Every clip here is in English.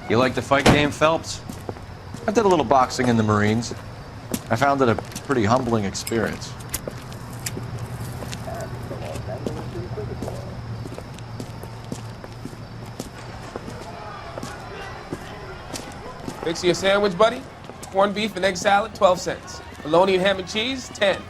You like the fight game, Phelps? I did a little boxing in the Marines. I found it a pretty humbling experience. Fix you a sandwich, buddy? Corned beef and egg salad, 12 cents. Bologna and ham and cheese, 10.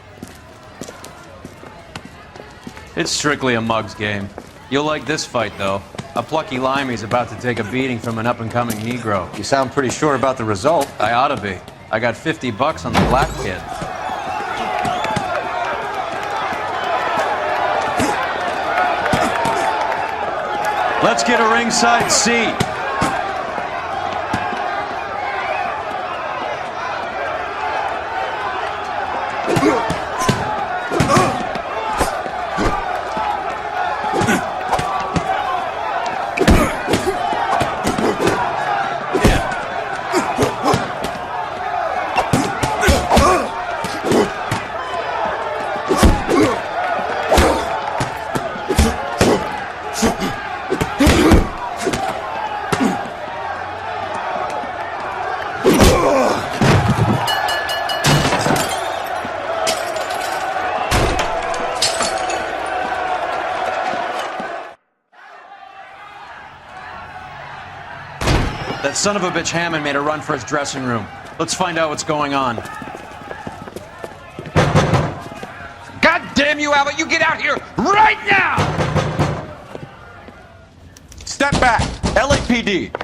It's strictly a mug's game. You'll like this fight, though. A plucky limey's about to take a beating from an up-and-coming Negro. You sound pretty sure about the result. I ought to be. I got $50 on the black kid. Let's get a ringside seat. That son of a bitch Hammond made a run for his dressing room. Let's find out what's going on. God damn you, Albert! You get out here right now! Step back! LAPD!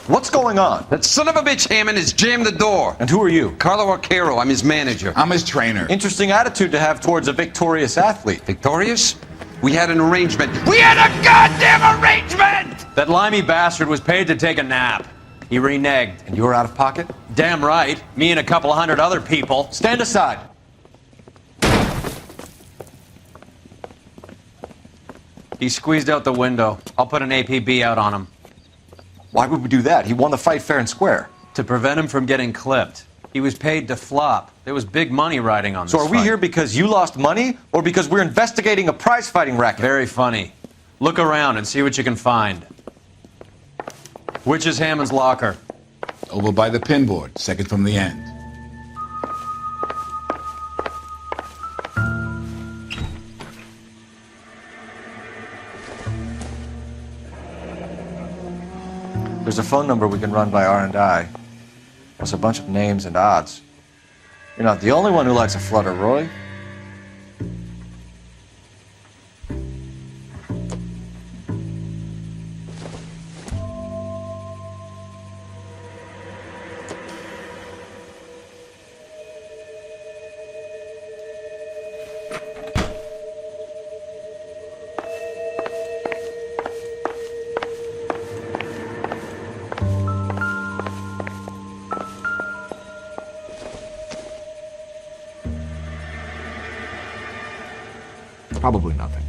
What's going on? That son of a bitch Hammond has jammed the door. And who are you? Carlo Arcaro, I'm his manager. I'm his trainer. Interesting attitude to have towards a victorious athlete. Victorious? We had an arrangement. We had a goddamn arrangement! That limey bastard was paid to take a nap. He reneged. And you were out of pocket? Damn right. Me and a couple hundred other people. Stand aside. He squeezed out the window. I'll put an APB out on him. Why would we do that? He won the fight fair and square. To prevent him from getting clipped. He was paid to flop. There was big money riding on this So are we fight. here because you lost money or because we're investigating a prize-fighting racket? Very funny. Look around and see what you can find. Which is Hammond's locker? Over by the pinboard, second from the end. There's a phone number we can run by R&I. Plus a bunch of names and odds. You're not the only one who likes a flutter, Roy. Probably nothing.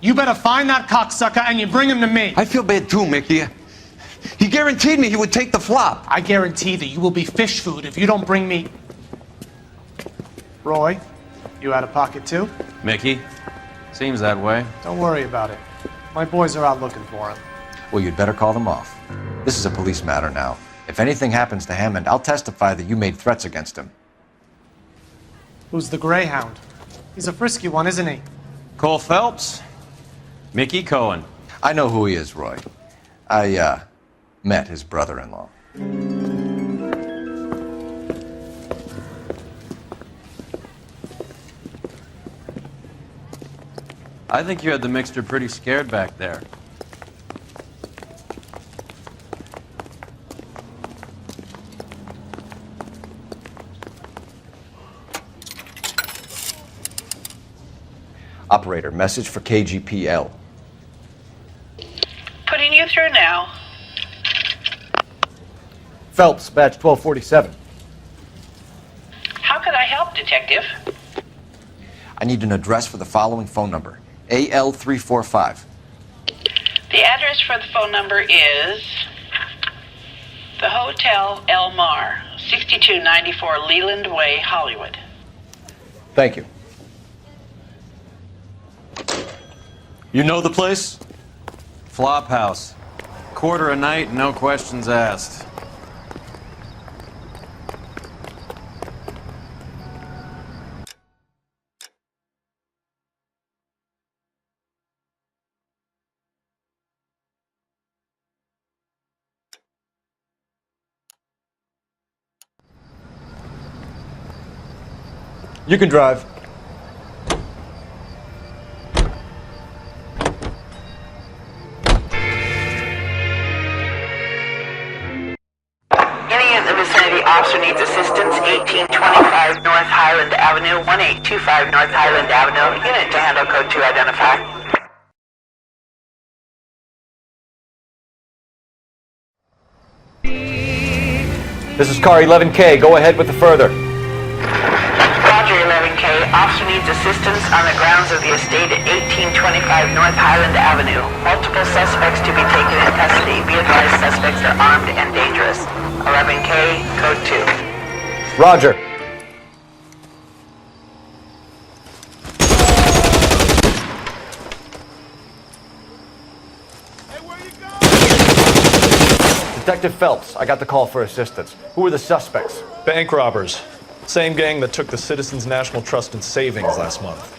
You better find that cocksucker and you bring him to me. I feel bad too, Mickey. He guaranteed me he would take the flop. I guarantee that you will be fish food if you don't bring me... Roy, you out of pocket too? Mickey? Seems that way. Don't worry about it. My boys are out looking for him. Well, you'd better call them off. This is a police matter now. If anything happens to Hammond, I'll testify that you made threats against him. Who's the Greyhound? He's a frisky one, isn't he? Cole Phelps? Mickey Cohen. I know who he is, Roy. I, met his brother-in-law. I think you had the mixture pretty scared back there. Operator, message for KGPL. Putting you through now. Phelps, badge 1247. How could I help, Detective? I need an address for the following phone number. AL345. The address for the phone number is the Hotel El Mar, 6294 Leland Way, Hollywood. Thank you. You know the place? Flop house. Quarter a night, no questions asked. You can drive. Any in the vicinity officer needs assistance, 1825 North Highland Avenue, 1825 North Highland Avenue. Unit to handle code 2 identify. This is car 11K. Go ahead with the further. Roger, 11K. Officer needs assistance on the grounds of the estate at 1825 North Highland Avenue. Multiple suspects to be taken in custody. Be advised, suspects are armed and dangerous. 11K, code 2. Roger. Detective Phelps, I got the call for assistance. Who are the suspects? Bank robbers. Same gang that took the Citizens National Trust and Savings last month.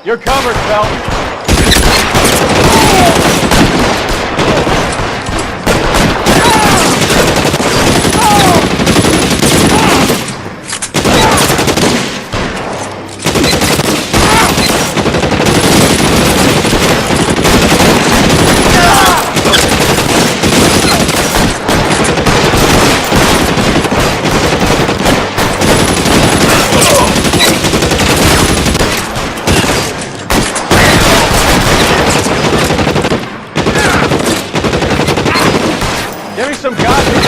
You're covered, Phelps. Give me some goddamn...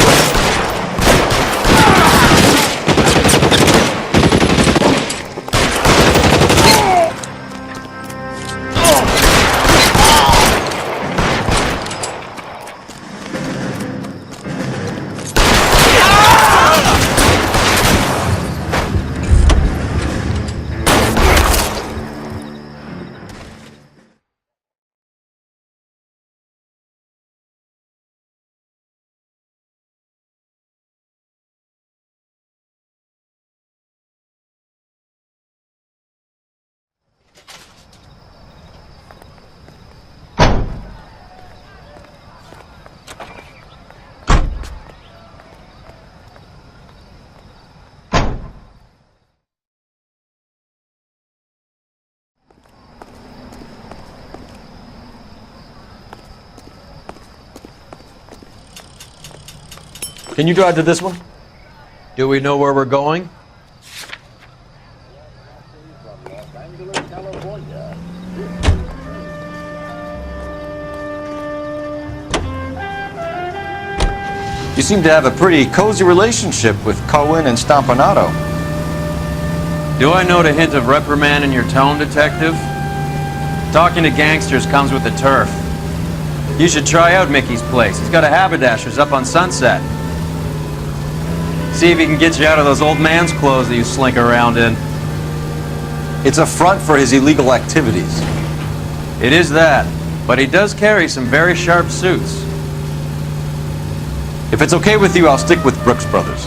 Can you drive to this one? Do we know where we're going? You seem to have a pretty cozy relationship with Cohen and Stompanato. Do I note a hint of reprimand in your tone, Detective? Talking to gangsters comes with the turf. You should try out Mickey's place. He's got a haberdasher's up on Sunset. See if he can get you out of those old man's clothes that you slink around in. It's a front for his illegal activities. It is that, but he does carry some very sharp suits. If it's okay with you, I'll stick with Brooks Brothers.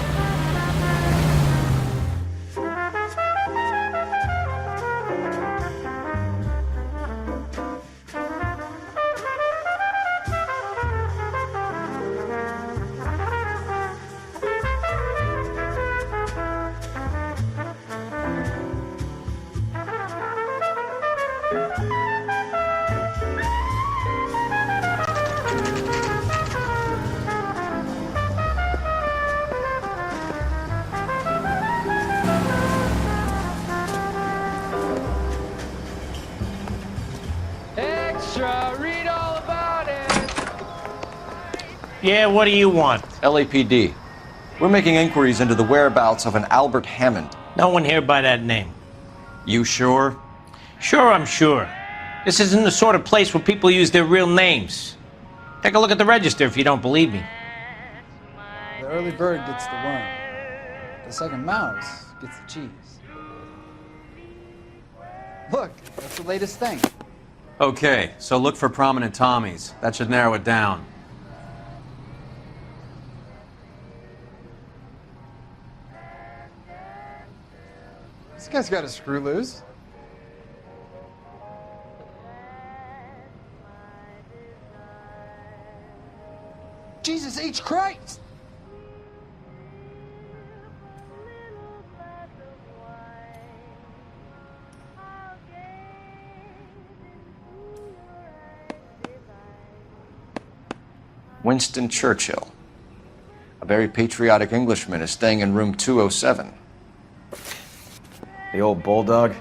extra, read all about it. Yeah, what do you want? LAPD. We're making inquiries into the whereabouts of an Albert Hammond. No one here by that name. You sure? Sure, I'm sure. This isn't the sort of place where people use their real names. Take a look at the register if you don't believe me. The early bird gets the worm. The second mouse gets the cheese. Look, that's the latest thing. Okay, so look for prominent Tommies. That should narrow it down. This guy's got a screw loose. Jesus H. Christ! Winston Churchill. A very patriotic Englishman is staying in room 207. The old bulldog.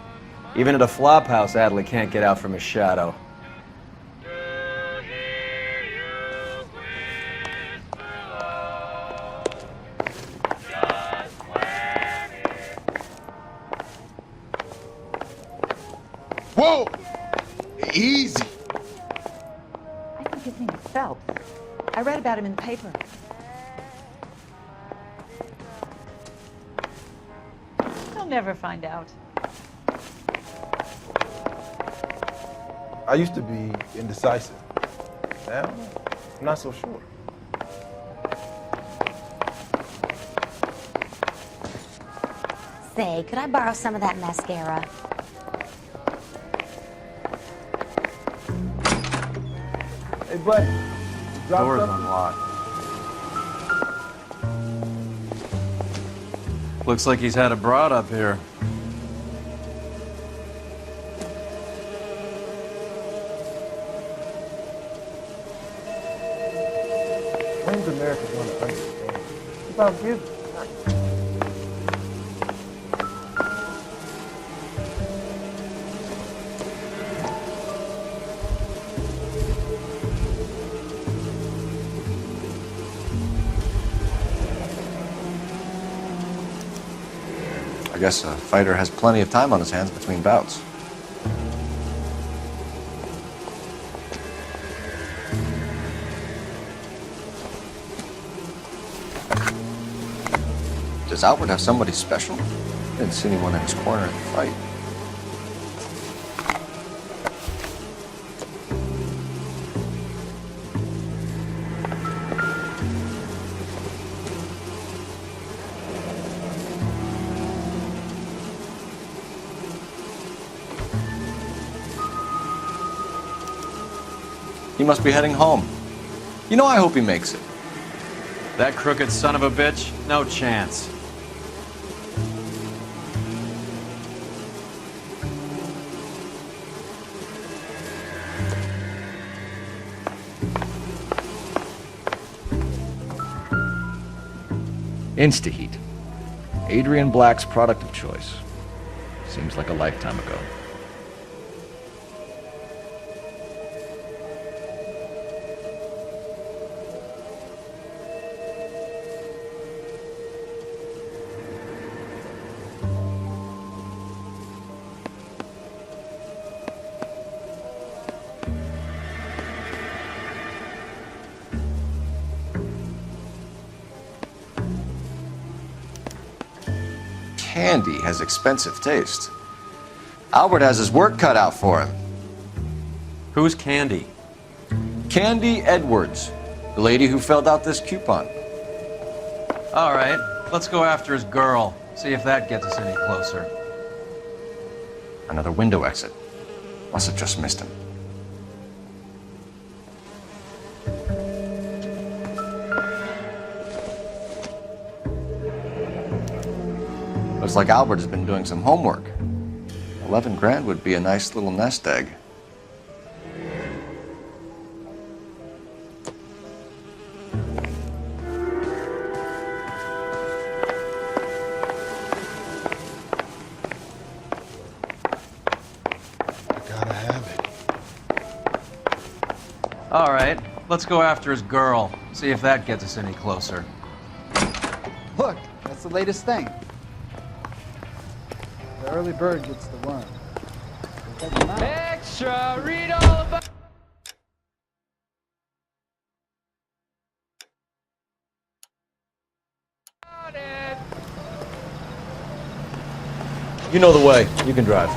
Even at a flop house, Adley can't get out from his shadow. Whoa! Easy. I think his name is Phelps. I read about him in the paper. He'll never find out. I used to be indecisive. Now, I'm not so sure. Say, could I borrow some of that mascara? Hey, buddy. Drop Door's something? unlocked. Looks like he's had a broad up here. When's America going to understand? It's about giving. I guess a fighter has plenty of time on his hands between bouts. Does Albert have somebody special? Didn't see anyone in his corner in the fight. He must be heading home. You know, I hope he makes it. That crooked son of a bitch? No chance. Instaheat. Adrian Black's product of choice. Seems like a lifetime ago. Candy has expensive taste. Albert has his work cut out for him. Who's Candy? Candy Edwards, the lady who filled out this coupon. All right, let's go after his girl. See if that gets us any closer. Another window exit. Must have just missed him. Looks like Albert has been doing some homework. 11 grand would be a nice little nest egg. I gotta have it. All right, let's go after his girl. See if that gets us any closer. Look, that's the latest thing. The early bird gets the worm. The second mouse. Extra, read all about it. You know the way. You can drive.